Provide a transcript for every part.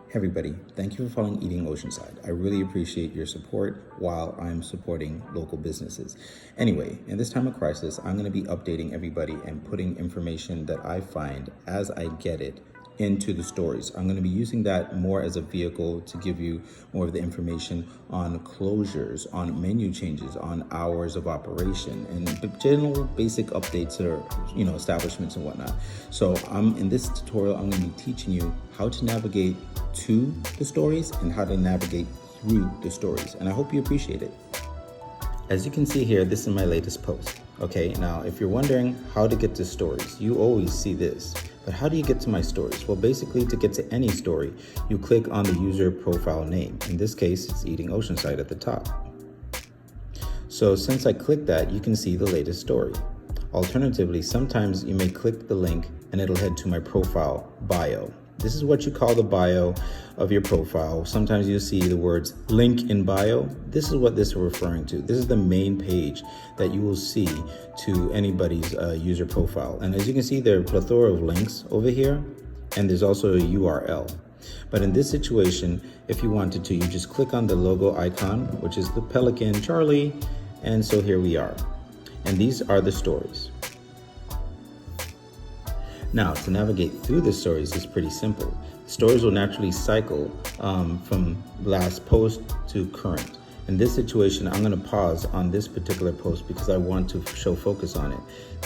Hey everybody, thank you for following Eating Oceanside. I really appreciate your support while I'm supporting local businesses. Anyway, in this time of crisis, I'm going to be updating everybody and putting information that I find as I get it into the stories. I'm going to be using that more as a vehicle to give you more of the information on closures, on menu changes, on hours of operation, and general basic updates or establishments and whatnot. So in this tutorial, I'm going to be teaching you how to navigate to the stories and how to navigate through the stories. And I hope you appreciate it. As you can see here, this is my latest post. Okay, now if you're wondering how to get to stories, you always see this. But how do you get to my stories? Well, basically to get to any story, you click on the user profile name. In this case, it's Eating Oceanside at the top. So since I clicked that, you can see the latest story. Alternatively, sometimes you may click the link and it'll head to my profile bio. This is what you call the bio of your profile. Sometimes you'll see the words link in bio. This is what this is referring to. This is the main page that you will see to anybody's user profile. And as you can see, there are a plethora of links over here, and there's also a URL. But in this situation, if you wanted to, you just click on the logo icon, which is the Pelican Charlie. And so here we are. And these are the stories. Now, to navigate through the stories is pretty simple. Stories will naturally cycle from last post to current. In this situation, I'm going to pause on this particular post because I want to show focus on it.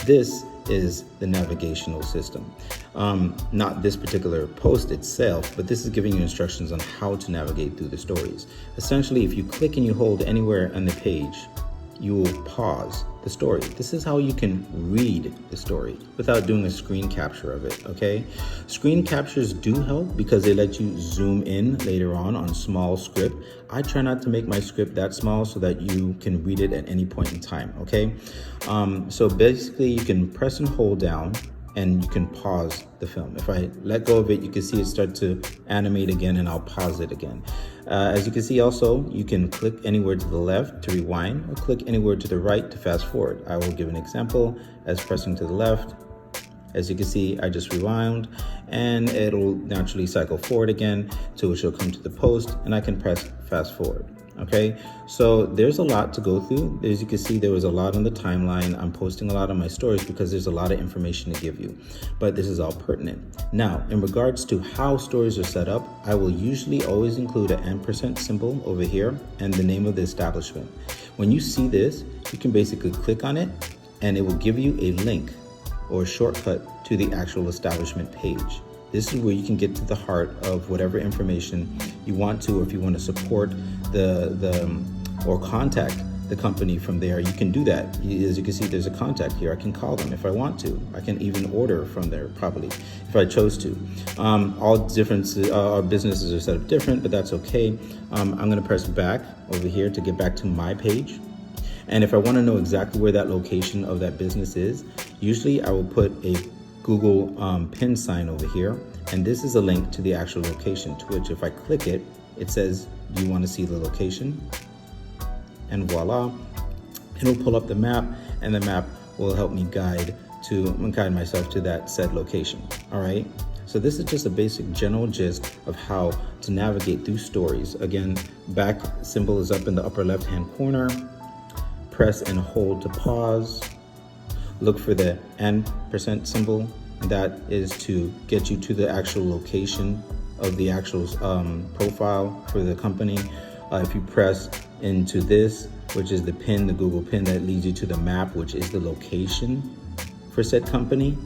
This is the navigational system. Not this particular post itself, but this is giving you instructions on how to navigate through the stories. Essentially, if you click and you hold anywhere on the page, you will pause the story. This is how you can read the story without doing a screen capture of it, okay? Screen captures do help because they let you zoom in later on small script. I try not to make my script that small so that you can read it at any point in time, okay? So basically you can press and hold down and you can pause the film. If I let go of it, you can see it start to animate again, and I'll pause it again. As you can see also, you can click anywhere to the left to rewind or click anywhere to the right to fast forward. I will give an example as pressing to the left. As you can see, I just rewound and it'll naturally cycle forward again to which will come to the post, and I can press fast forward. Okay, so there's a lot to go through. As you can see, there was a lot on the timeline. I'm posting a lot on my stories because there's a lot of information to give you, but this is all pertinent. Now, in regards to how stories are set up, I will usually always include an ampersand symbol over here and the name of the establishment. When you see this, you can basically click on it and it will give you a link or a shortcut to the actual establishment page. This is where you can get to the heart of whatever information you want to, or if you want to support or contact the company from there, you can do that. As you can see, there's a contact here. I can call them if I want to. I can even order from there probably if I chose to. All differences, our businesses are set up different, but that's okay. I'm going to press back over here to get back to my page. And if I want to know exactly where that location of that business is, usually I will put a Google pin sign over here, and this is a link to the actual location, to which if I click it, it says, do you want to see the location? And voila, it'll pull up the map, and the map will help me guide myself to that said location. All right, so this is just a basic general gist of how to navigate through stories. Again, back symbol is up in the upper left hand corner. Press and hold to pause. Look for the ampersand symbol. That is to get you to the actual location of the actual profile for the company. If you press into this, which is the pin, the Google pin, that leads you to the map, which is the location for said company.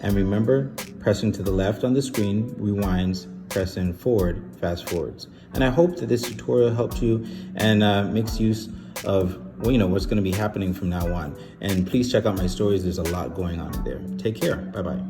And remember, pressing to the left on the screen rewinds, pressing forward fast forwards. And I hope that this tutorial helped you and makes use of what's going to be happening from now on. And please check out my stories. There's a lot going on there. Take care. Bye-bye.